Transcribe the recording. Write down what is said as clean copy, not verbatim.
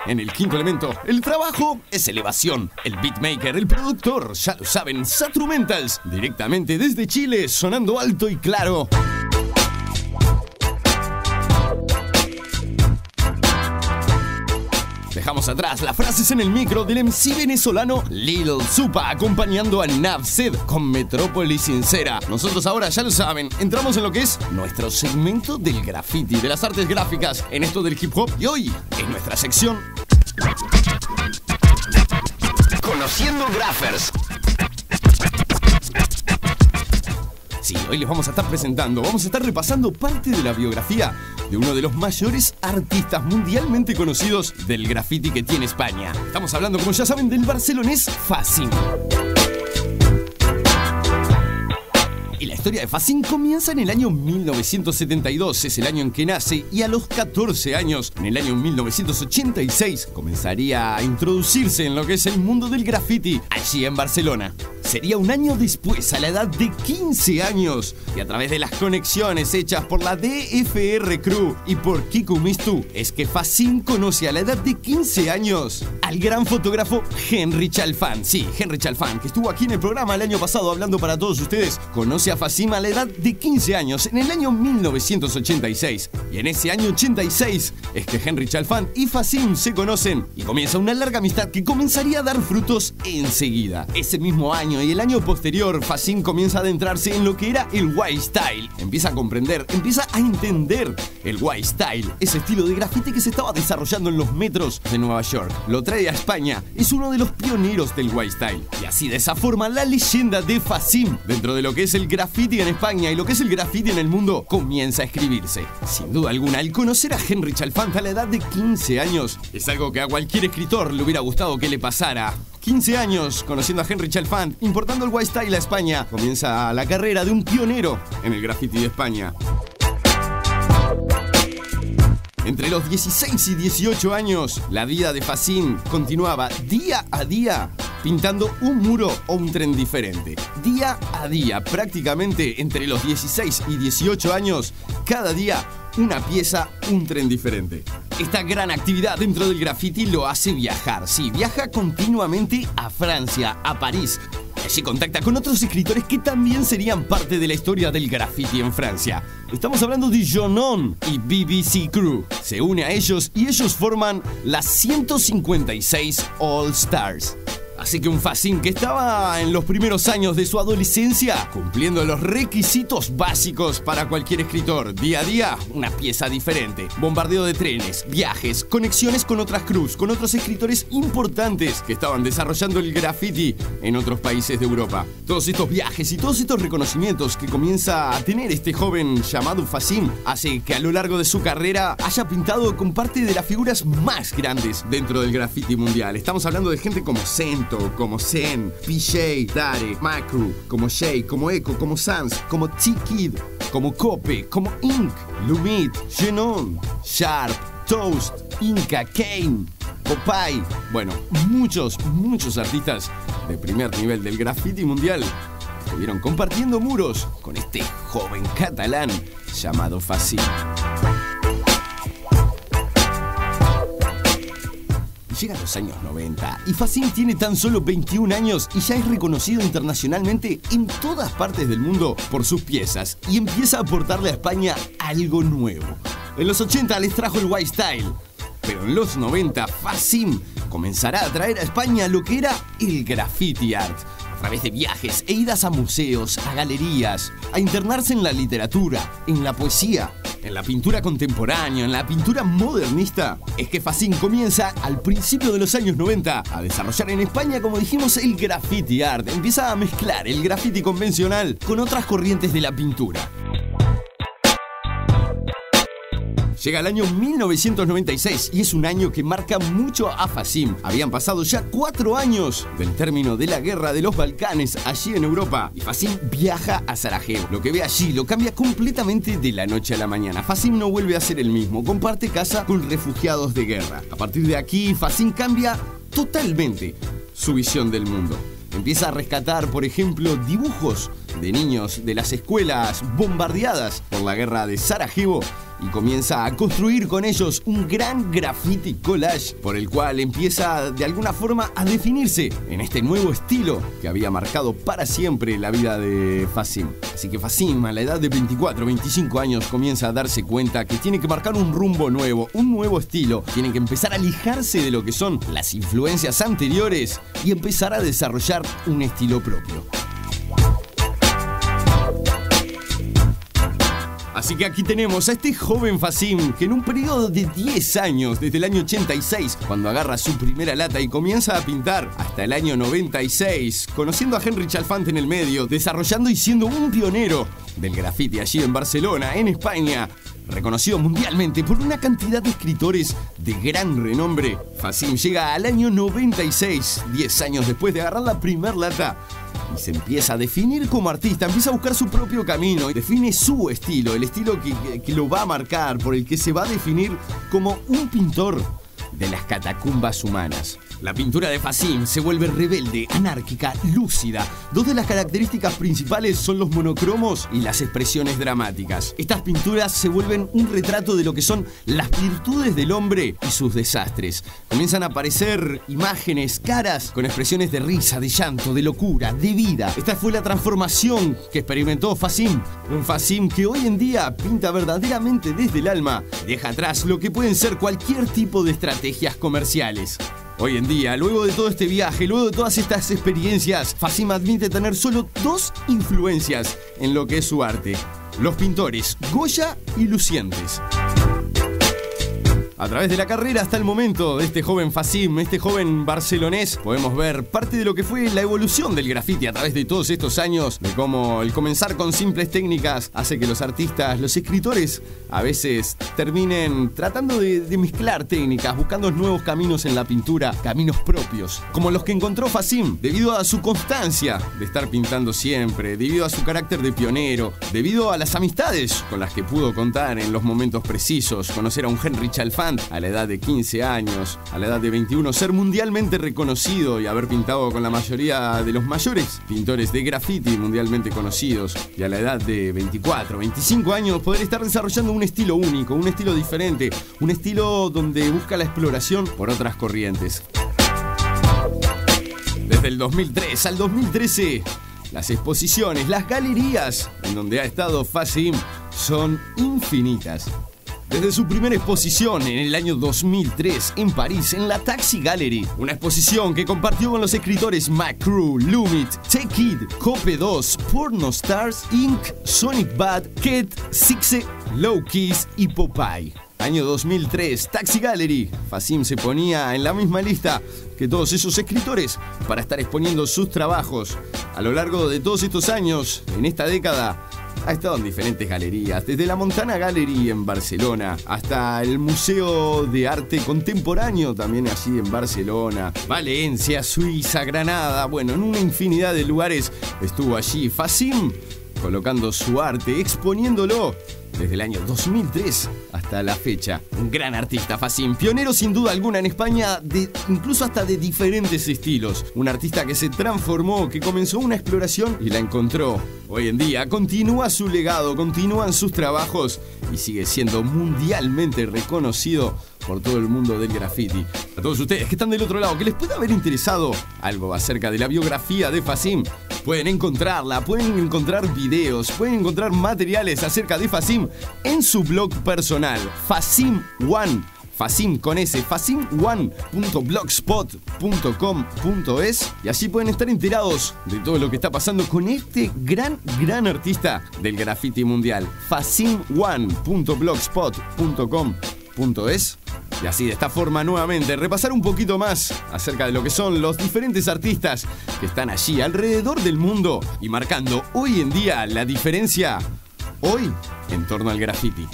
En El Quinto Elemento, el trabajo es elevación. El beatmaker, el productor, ya lo saben, Satrumentals, directamente desde Chile, sonando alto y claro. Dejamos atrás las frases en el micro del MC venezolano Lil Supa, acompañando a Navsed con Metrópolis Sincera. Nosotros ahora, ya lo saben, entramos en lo que es nuestro segmento del graffiti, de las artes gráficas, en esto del hip hop. Y hoy, en nuestra sección Conociendo Graffers. Sí, hoy les vamos a estar presentando, vamos a estar repasando parte de la biografía de uno de los mayores artistas mundialmente conocidos del graffiti que tiene España. Estamos hablando, como ya saben, del barcelonés Facín. Y la historia de Facín comienza en el año 1972, es el año en que nace, y a los 14 años, en el año 1986, comenzaría a introducirse en lo que es el mundo del graffiti allí en Barcelona. Sería un año después, a la edad de 15 años, y a través de las conexiones hechas por la DFR Crew y por Kiku Mistu, es que Facín conoce a la edad de 15 años al gran fotógrafo Henry Chalfant. Sí, Henry Chalfant, que estuvo aquí en el programa el año pasado hablando para todos ustedes, conoce a Facín a la edad de 15 años, en el año 1986. Y en ese año 86 es que Henry Chalfant y Facín se conocen y comienza una larga amistad que comenzaría a dar frutos enseguida. Ese mismo año y el año posterior, Facín comienza a adentrarse en lo que era el white style. Empieza a comprender, empieza a entender el white style, ese estilo de graffiti que se estaba desarrollando en los metros de Nueva York. Lo trae a España, es uno de los pioneros del white style. Y así, de esa forma, la leyenda de Facín dentro de lo que es el graffiti en España y lo que es el graffiti en el mundo comienza a escribirse. Sin duda alguna, el conocer a Henry Chalfant a la edad de 15 años es algo que a cualquier escritor le hubiera gustado que le pasara. 15 años conociendo a Henry Chalfant, importando el white style a España, comienza la carrera de un pionero en el graffiti de España. Entre los 16 y 18 años, la vida de Facín continuaba día a día pintando un muro o un tren diferente. Día a día, prácticamente entre los 16 y 18 años, cada día una pieza, un tren diferente. Esta gran actividad dentro del graffiti lo hace viajar. Sí, viaja continuamente a Francia, a París. Allí contacta con otros escritores que también serían parte de la historia del graffiti en Francia. Estamos hablando de Jonon y BBC Crew. Se une a ellos y ellos forman las 156 All Stars. Así que un Facín que estaba en los primeros años de su adolescencia, cumpliendo los requisitos básicos para cualquier escritor. Día a día, una pieza diferente. Bombardeo de trenes, viajes, conexiones con otras crews, con otros escritores importantes que estaban desarrollando el graffiti en otros países de Europa. Todos estos viajes y todos estos reconocimientos que comienza a tener este joven llamado Facín hace que a lo largo de su carrera haya pintado con parte de las figuras más grandes dentro del graffiti mundial. Estamos hablando de gente como Sento, como Zen, PJ, Dare, Macru, como Shay, como Echo, como Sans, como T-Kid, como Cope, como Ink, Lumit, Genon, Sharp, Toast, Inca, Kane, Popeye. Bueno, muchos artistas de primer nivel del graffiti mundial estuvieron compartiendo muros con este joven catalán llamado Facín. Llegan los años 90 y Facín tiene tan solo 21 años y ya es reconocido internacionalmente en todas partes del mundo por sus piezas y empieza a aportarle a España algo nuevo. En los 80 les trajo el white style, pero en los 90 Facín comenzará a traer a España lo que era el graffiti art. A través de viajes e idas a museos, a galerías, a internarse en la literatura, en la poesía, en la pintura contemporánea, en la pintura modernista, es que Facín comienza al principio de los años 90 a desarrollar en España, como dijimos, el graffiti art. Empieza a mezclar el graffiti convencional con otras corrientes de la pintura. Llega el año 1996 y es un año que marca mucho a Facín. Habían pasado ya 4 años del término de la guerra de los Balcanes allí en Europa y Facín viaja a Sarajevo. Lo que ve allí lo cambia completamente de la noche a la mañana. Facín no vuelve a ser el mismo, comparte casa con refugiados de guerra. A partir de aquí, Facín cambia totalmente su visión del mundo. Empieza a rescatar, por ejemplo, dibujos de niños de las escuelas bombardeadas por la guerra de Sarajevo y comienza a construir con ellos un gran graffiti collage por el cual empieza de alguna forma a definirse en este nuevo estilo que había marcado para siempre la vida de Fassim. Así que Fassim, a la edad de 24, 25 años, comienza a darse cuenta que tiene que marcar un rumbo nuevo, un nuevo estilo. Tiene que empezar a alejarse de lo que son las influencias anteriores y empezar a desarrollar un estilo propio. Así que aquí tenemos a este joven Fassim que en un periodo de 10 años, desde el año 86, cuando agarra su primera lata y comienza a pintar, hasta el año 96, conociendo a Henry Chalfant en el medio, desarrollando y siendo un pionero del graffiti allí en Barcelona, en España, reconocido mundialmente por una cantidad de escritores de gran renombre. Fassim llega al año 96, 10 años después de agarrar la primer lata, y se empieza a definir como artista, empieza a buscar su propio camino y define su estilo, el estilo que lo va a marcar, por el que se va a definir como un pintor de las catacumbas humanas. La pintura de Fassim se vuelve rebelde, anárquica, lúcida. Dos de las características principales son los monocromos y las expresiones dramáticas. Estas pinturas se vuelven un retrato de lo que son las virtudes del hombre y sus desastres. Comienzan a aparecer imágenes, caras, con expresiones de risa, de llanto, de locura, de vida. Esta fue la transformación que experimentó Fassim. Un Fassim que hoy en día pinta verdaderamente desde el alma. Deja atrás lo que pueden ser cualquier tipo de estrategias comerciales. Hoy en día, luego de todo este viaje, luego de todas estas experiencias, Fassim admite tener solo dos influencias en lo que es su arte: los pintores Goya y Lucientes. A través de la carrera hasta el momento de este joven Fassim, este joven barcelonés, podemos ver parte de lo que fue la evolución del graffiti a través de todos estos años, de cómo el comenzar con simples técnicas hace que los artistas, los escritores, a veces terminen tratando de mezclar técnicas, buscando nuevos caminos en la pintura, caminos propios, como los que encontró Fassim, debido a su constancia de estar pintando siempre, debido a su carácter de pionero, debido a las amistades con las que pudo contar en los momentos precisos, conocer a un Henry Chalfant a la edad de 15 años, a la edad de 21, ser mundialmente reconocido y haber pintado con la mayoría de los mayores pintores de graffiti mundialmente conocidos, y a la edad de 24, 25 años poder estar desarrollando un estilo único, un estilo diferente, un estilo donde busca la exploración por otras corrientes. Desde el 2003 al 2013, las exposiciones, las galerías en donde ha estado Fassim son infinitas. Desde su primera exposición en el año 2003 en París, en la Taxi Gallery, una exposición que compartió con los escritores McCrew, Lumit, T-Kid, Cope 2, Porno Stars, Inc., Sonic Bad, Ket, Sixe, Low Keys y Popeye. Año 2003, Taxi Gallery. Fassim se ponía en la misma lista que todos esos escritores para estar exponiendo sus trabajos. A lo largo de todos estos años, en esta década, ha estado en diferentes galerías, desde la Montana Gallery en Barcelona hasta el Museo de Arte Contemporáneo también allí en Barcelona, Valencia, Suiza, Granada, bueno, en una infinidad de lugares estuvo allí Fassim colocando su arte, exponiéndolo desde el año 2003 hasta la fecha. Un gran artista, Fassim, pionero sin duda alguna en España, incluso hasta de diferentes estilos. Un artista que se transformó, que comenzó una exploración y la encontró. Hoy en día continúa su legado, continúan sus trabajos y sigue siendo mundialmente reconocido por todo el mundo del graffiti. A todos ustedes que están del otro lado, que les pueda haber interesado algo acerca de la biografía de Fassim, pueden encontrarla, pueden encontrar videos, pueden encontrar materiales acerca de Fassim en su blog personal, Fassim One. Fassim con S, fassim1.blogspot.com.es, y allí pueden estar enterados de todo lo que está pasando con este gran artista del graffiti mundial. fassim1.blogspot.com.es. Y así, de esta forma, nuevamente repasar un poquito más acerca de lo que son los diferentes artistas que están allí alrededor del mundo y marcando hoy en día la diferencia hoy en torno al graffiti.